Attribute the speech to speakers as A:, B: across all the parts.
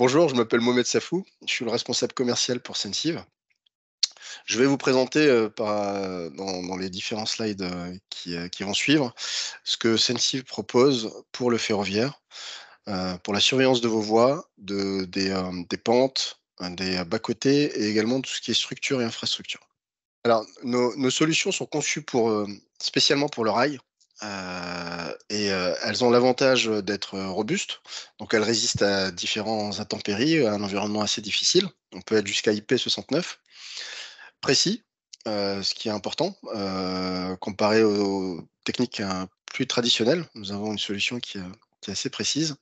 A: Bonjour, je m'appelle Mohamed Safou, je suis le responsable commercial pour Sensive. Je vais vous présenter dans les différents slides qui vont suivre ce que Sensive propose pour le ferroviaire, pour la surveillance de vos voies, des pentes, des bas-côtés et également tout ce qui est structure et infrastructure. Alors, nos solutions sont conçues spécialement pour le rail. Elles ont l'avantage d'être robustes, donc elles résistent à différents intempéries, à un environnement assez difficile. On peut être jusqu'à IP69, précis, ce qui est important, comparé aux techniques plus traditionnelles. Nous avons une solution qui est assez précise,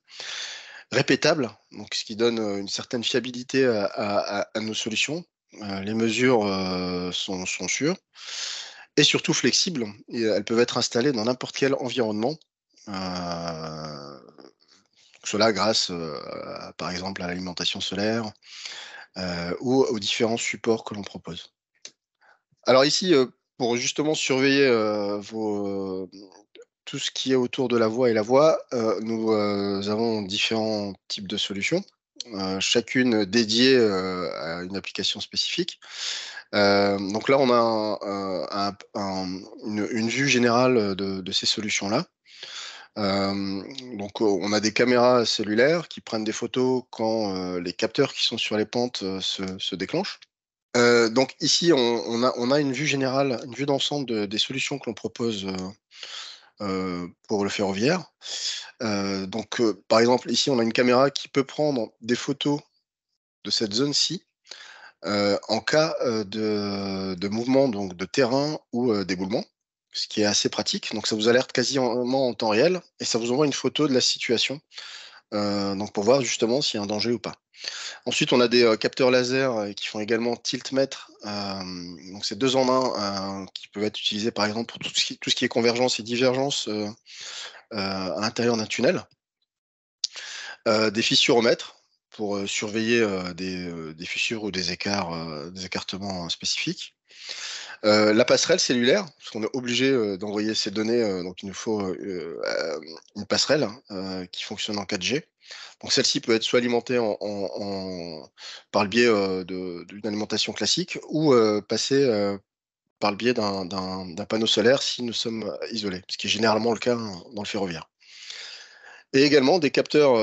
A: répétable, donc ce qui donne une certaine fiabilité à nos solutions. Les mesures sont sûres et surtout flexibles. Et elles peuvent être installées dans n'importe quel environnement. Cela grâce, par exemple, à l'alimentation solaire ou aux différents supports que l'on propose. Alors ici, pour justement surveiller tout ce qui est autour de la voie et la voie, nous avons différents types de solutions, chacune dédiée à une application spécifique. Donc là, on a une vue générale de ces solutions-là. Donc, on a des caméras cellulaires qui prennent des photos quand les capteurs qui sont sur les pentes se déclenchent. Donc ici, on a une vue générale, une vue d'ensemble des solutions que l'on propose pour le ferroviaire. Donc, par exemple, ici, on a une caméra qui peut prendre des photos de cette zone-ci en cas de mouvement donc de terrain ou d'éboulement, ce qui est assez pratique. Donc, ça vous alerte quasiment en temps réel et ça vous envoie une photo de la situation, donc pour voir justement s'il y a un danger ou pas. Ensuite, on a des capteurs laser qui font également tiltmètre. Donc, c'est deux en un qui peuvent être utilisés par exemple pour tout ce qui est convergence et divergence à l'intérieur d'un tunnel. Des fissuromètres pour surveiller des fissures ou des écarts, des écartements spécifiques. La passerelle cellulaire, parce qu'on est obligé d'envoyer ces données, donc il nous faut une passerelle qui fonctionne en 4G. Donc celle-ci peut être soit alimentée par le biais d'une alimentation classique ou passer par le biais d'un panneau solaire si nous sommes isolés, ce qui est généralement le cas dans le ferroviaire. Et également des capteurs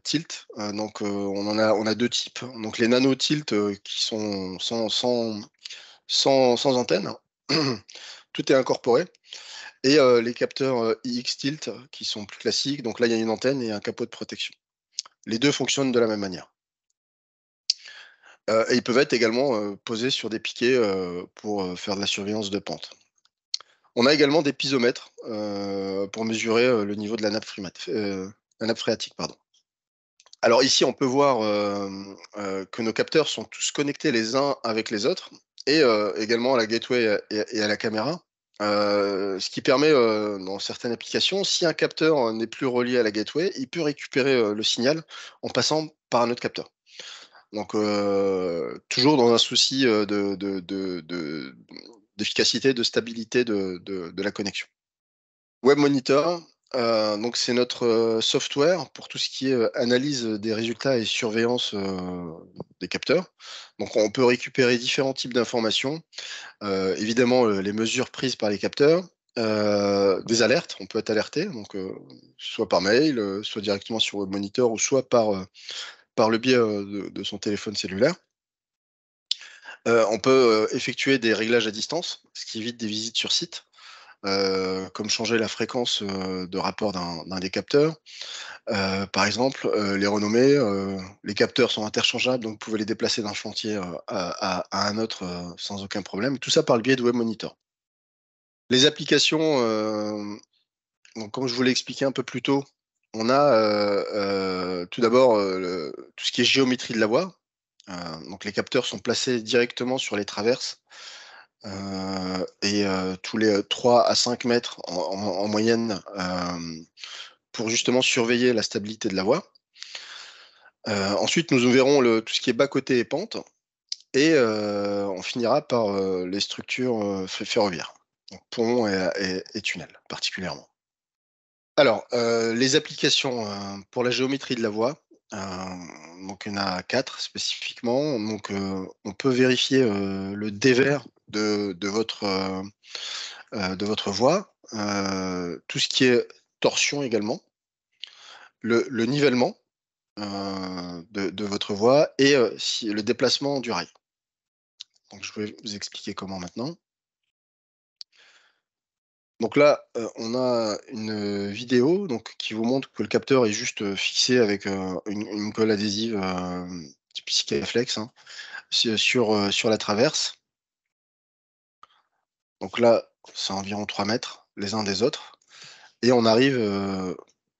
A: tilt. Donc on a deux types. Donc les nano tilt qui sont sans antenne. Tout est incorporé. Et les capteurs iX tilt qui sont plus classiques. Donc là il y a une antenne et un capot de protection. Les deux fonctionnent de la même manière. Et ils peuvent être également posés sur des piquets pour faire de la surveillance de pente. On a également des pisomètres pour mesurer le niveau de la nappe phréatique, pardon. Alors ici, on peut voir que nos capteurs sont tous connectés les uns avec les autres et également à la gateway et à la caméra. Ce qui permet, dans certaines applications, si un capteur n'est plus relié à la gateway, il peut récupérer le signal en passant par un autre capteur. Donc, toujours dans un souci d'efficacité, de stabilité de la connexion. Web Monitor, donc c'est notre software pour tout ce qui est analyse des résultats et surveillance des capteurs. Donc on peut récupérer différents types d'informations, évidemment les mesures prises par les capteurs, des alertes, on peut être alerté, donc soit par mail, soit directement sur Web Monitor ou soit par le biais de son téléphone cellulaire. On peut effectuer des réglages à distance, ce qui évite des visites sur site. Comme changer la fréquence de rapport d'un des capteurs. Par exemple, les renommer, les capteurs sont interchangeables, donc vous pouvez les déplacer d'un chantier à un autre sans aucun problème. Tout ça par le biais de Web Monitor. Les applications, donc comme je vous l'ai expliqué un peu plus tôt, on a tout d'abord tout ce qui est géométrie de la voie. Donc les capteurs sont placés directement sur les traverses et tous les 3 à 5 mètres en moyenne pour justement surveiller la stabilité de la voie. Ensuite, nous verrons tout ce qui est bas-côté et pente et on finira par les structures ferroviaires, donc ponts et tunnels particulièrement. Alors, les applications pour la géométrie de la voie. Donc il y en a 4 spécifiquement. Donc on peut vérifier le dévers de votre voie, tout ce qui est torsion également, le nivellement de votre voie et le déplacement du rail. Donc je vais vous expliquer comment maintenant. Donc là, on a une vidéo donc, qui vous montre que le capteur est juste fixé avec une colle adhésive type Sikaflex, hein, sur la traverse. Donc là, c'est environ 3 mètres les uns des autres. Et on arrive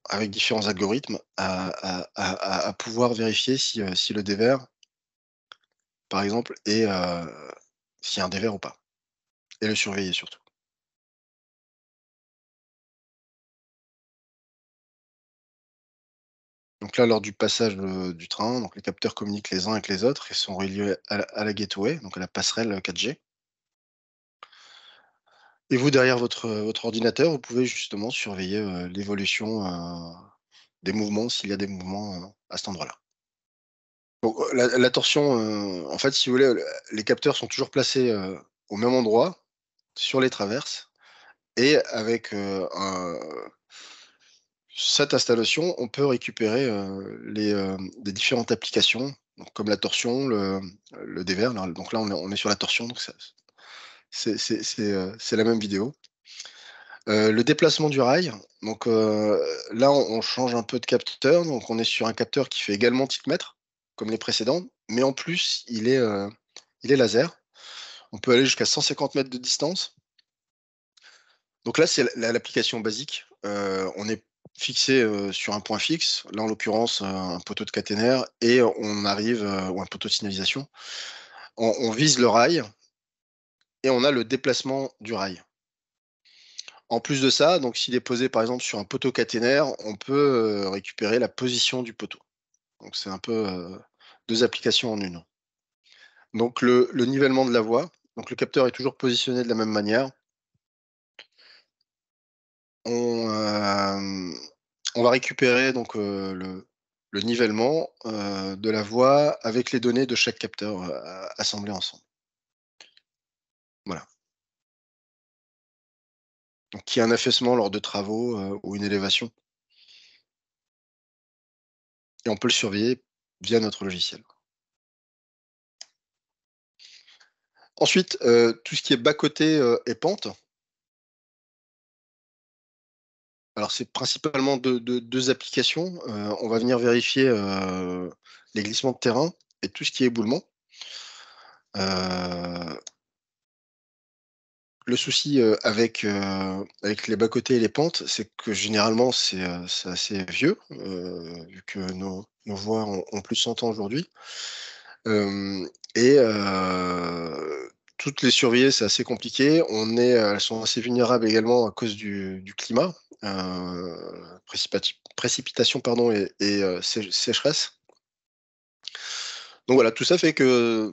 A: avec différents algorithmes à pouvoir vérifier si le dévers, par exemple, s'il y a un dévers ou pas. Et le surveiller surtout. Donc là, lors du passage du train, donc les capteurs communiquent les uns avec les autres et sont reliés à la gateway, donc à la passerelle 4G. Et vous, derrière votre ordinateur, vous pouvez justement surveiller l'évolution des mouvements, s'il y a des mouvements à cet endroit-là. Donc, la torsion, en fait, si vous voulez, les capteurs sont toujours placés au même endroit, sur les traverses, et avec cette installation, on peut récupérer des différentes applications, donc comme la torsion, le dévers. Donc là, on est sur la torsion, donc c'est la même vidéo. Le déplacement du rail, donc là, on change un peu de capteur, donc on est sur un capteur qui fait également tiltmètre, comme les précédents, mais en plus, il est laser. On peut aller jusqu'à 150 mètres de distance. Donc là, c'est l'application basique. On est fixé sur un point fixe, là en l'occurrence un poteau de caténaire, et on arrive, ou un poteau de signalisation. On vise le rail et on a le déplacement du rail. En plus de ça, donc s'il est posé par exemple sur un poteau caténaire, on peut récupérer la position du poteau. Donc c'est un peu deux applications en une. Donc le nivellement de la voie, donc le capteur est toujours positionné de la même manière. On va récupérer donc le nivellement de la voie avec les données de chaque capteur assemblées ensemble. Voilà. Donc qu'il y a un affaissement lors de travaux ou une élévation. Et on peut le surveiller via notre logiciel. Ensuite, tout ce qui est bas-côté et pente. Alors c'est principalement deux applications. On va venir vérifier les glissements de terrain et tout ce qui est éboulement. Le souci avec les bas-côtés et les pentes, c'est que généralement c'est assez vieux, vu que nos voies ont plus de 100 ans aujourd'hui. Et toutes les surveiller, c'est assez compliqué. Elles sont assez vulnérables également à cause du climat, précipitation pardon, et sécheresse. Donc voilà, tout ça fait que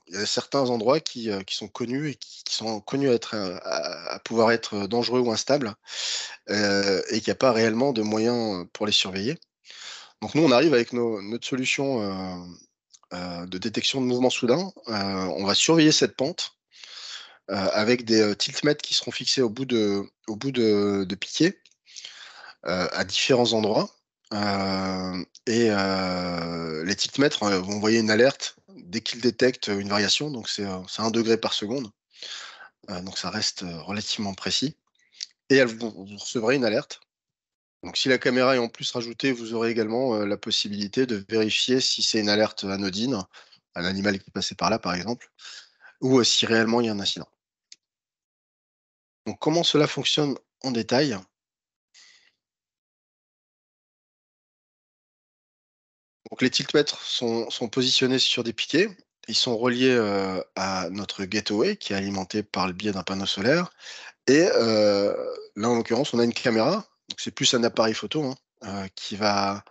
A: il y a certains endroits qui sont connus et qui sont connus à pouvoir être dangereux ou instables, et qu'il n'y a pas réellement de moyens pour les surveiller. Donc nous, on arrive avec notre solution de détection de mouvements soudains. On va surveiller cette pente avec des tiltmètres qui seront fixés au bout de piquets à différents endroits. Et les tiltmètres vont envoyer une alerte dès qu'ils détectent une variation. Donc c'est 1 degré par seconde. Donc ça reste relativement précis. Et vous recevrez une alerte. Donc si la caméra est en plus rajoutée, vous aurez également la possibilité de vérifier si c'est une alerte anodine, un animal qui est passé par là par exemple, ou si réellement il y a un incident. Donc comment cela fonctionne en détail? Donc les tiltmètres sont positionnés sur des piquets. Ils sont reliés à notre gateway qui est alimenté par le biais d'un panneau solaire. Et là, en l'occurrence, on a une caméra. Donc c'est plus un appareil photo, hein, qui va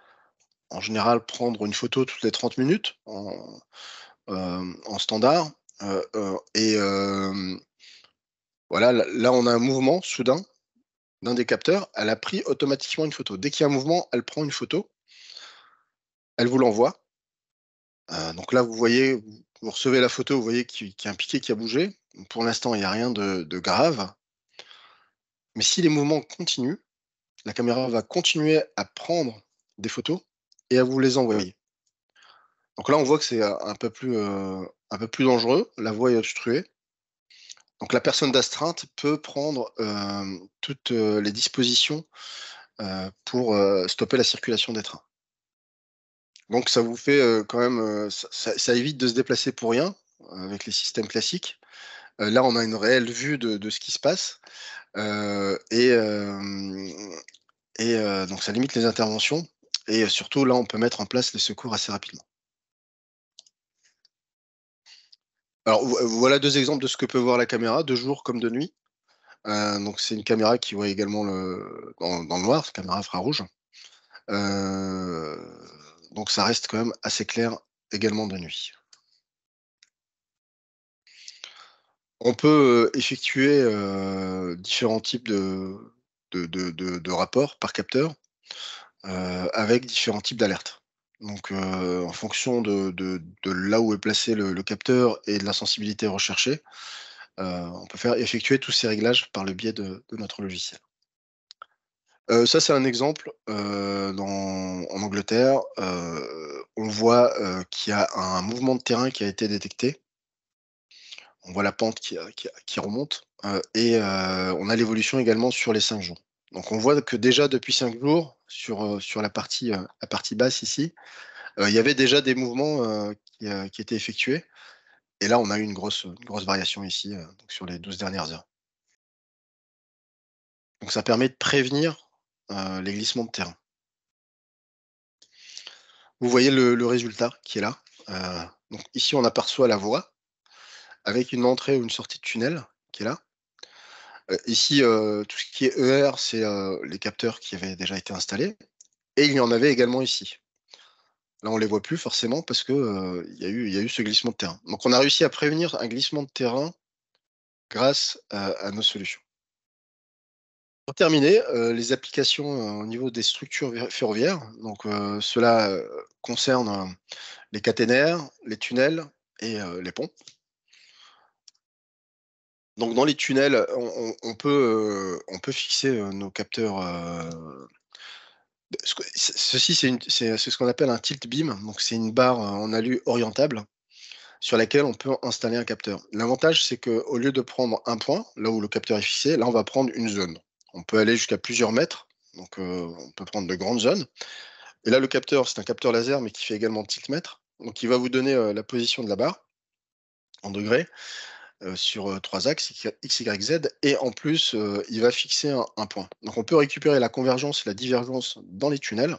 A: en général prendre une photo toutes les 30 minutes en standard. Et voilà, là, on a un mouvement soudain d'un des capteurs. Elle a pris automatiquement une photo. Dès qu'il y a un mouvement, elle prend une photo. elle vous l'envoie. Donc là, vous voyez, vous recevez la photo, vous voyez qu'il y a un piquet qui a bougé. Pour l'instant, il n'y a rien de grave. Mais si les mouvements continuent, la caméra va continuer à prendre des photos et à vous les envoyer. Donc là, on voit que c'est un peu plus dangereux. La voie est obstruée. Donc la personne d'astreinte peut prendre toutes les dispositions pour stopper la circulation des trains. Donc ça vous fait quand même, ça évite de se déplacer pour rien avec les systèmes classiques. Là, on a une réelle vue de ce qui se passe euh, et, euh, donc ça limite les interventions et surtout là, on peut mettre en place les secours assez rapidement. Alors voilà deux exemples de ce que peut voir la caméra, de jour comme de nuit. Donc c'est une caméra qui voit également dans le noir, c'est une caméra infrarouge. Euh, donc ça reste quand même assez clair également de nuit. On peut effectuer différents types de rapports par capteur avec différents types d'alertes. Donc, en fonction de là où est placé le capteur et de la sensibilité recherchée, on peut faire effectuer tous ces réglages par le biais de notre logiciel. Ça, c'est un exemple en Angleterre. On voit qu'il y a un mouvement de terrain qui a été détecté. On voit la pente qui remonte et on a l'évolution également sur les 5 jours. Donc on voit que déjà depuis 5 jours, sur la partie basse ici, il y avait déjà des mouvements qui étaient effectués. Et là, on a eu une grosse variation ici donc sur les 12 dernières heures. Donc ça permet de prévenir les glissements de terrain. Vous voyez le résultat qui est là. Donc ici, on aperçoit la voie avec une entrée ou une sortie de tunnel qui est là. Ici, tout ce qui est ER, c'est les capteurs qui avaient déjà été installés. Et il y en avait également ici. Là, on ne les voit plus forcément parce que, il y a eu ce glissement de terrain. Donc, on a réussi à prévenir un glissement de terrain grâce à nos solutions. Pour terminer, les applications au niveau des structures ferroviaires. Donc, cela concerne les caténaires, les tunnels et les ponts. Donc, dans les tunnels, on peut fixer nos capteurs. Ceci, c'est ce qu'on appelle un tilt beam. Donc, c'est une barre en alu orientable sur laquelle on peut installer un capteur. L'avantage, c'est qu'au lieu de prendre un point, là où le capteur est fixé, là, on va prendre une zone. On peut aller jusqu'à plusieurs mètres. Donc, on peut prendre de grandes zones. Et là, le capteur, c'est un capteur laser, mais qui fait également tiltmètre. Donc, il va vous donner la position de la barre en degrés sur trois axes, X, Y, Z. Et en plus, il va fixer un point. Donc, on peut récupérer la convergence et la divergence dans les tunnels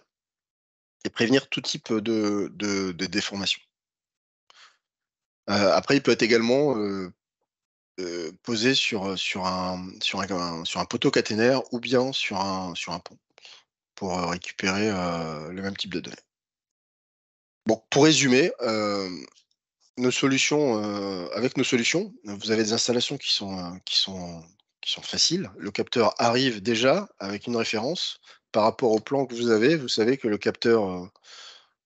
A: et prévenir tout type de déformation. Après, il peut être également posé sur un poteau caténaire ou bien sur un pont pour récupérer le même type de données. Bon, pour résumer, avec nos solutions, vous avez des installations qui sont faciles. Le capteur arrive déjà avec une référence par rapport au plan que vous avez. Vous savez que le capteur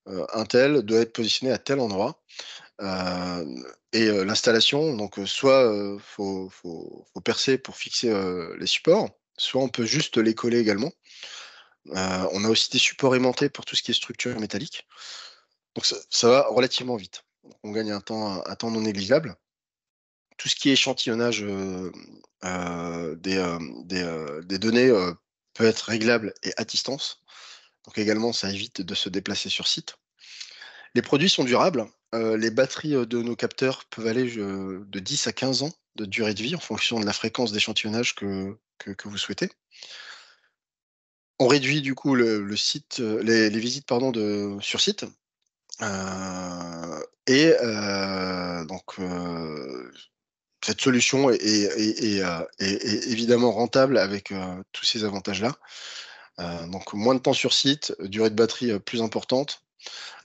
A: Intel doit être positionné à tel endroit. Et l'installation, donc soit faut percer pour fixer les supports, soit on peut juste les coller également. On a aussi des supports aimantés pour tout ce qui est structure métallique. Donc ça va relativement vite. On gagne un temps non négligeable. Tout ce qui est échantillonnage des données peut être réglable et à distance. Donc également, ça évite de se déplacer sur site. Les produits sont durables. Les batteries de nos capteurs peuvent aller de 10 à 15 ans de durée de vie en fonction de la fréquence d'échantillonnage que vous souhaitez. On réduit du coup le site, les visites pardon, sur site. Cette solution est évidemment rentable avec tous ces avantages-là. Donc moins de temps sur site, durée de batterie plus importante,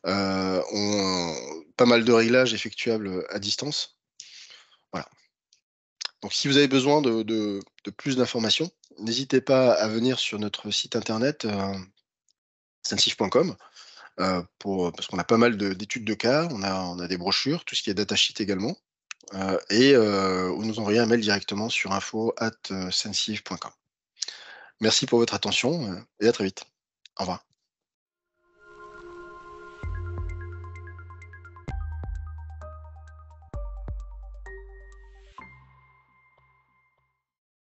A: pas mal de réglages effectuables à distance. Voilà. Donc si vous avez besoin de plus d'informations, n'hésitez pas à venir sur notre site internet sensif.com. parce qu'on a pas mal d'études de cas, on a des brochures, tout ce qui est datasheet également, ou nous envoyer un mail directement sur info@sensive.com. Merci pour votre attention, et à très vite. Au revoir.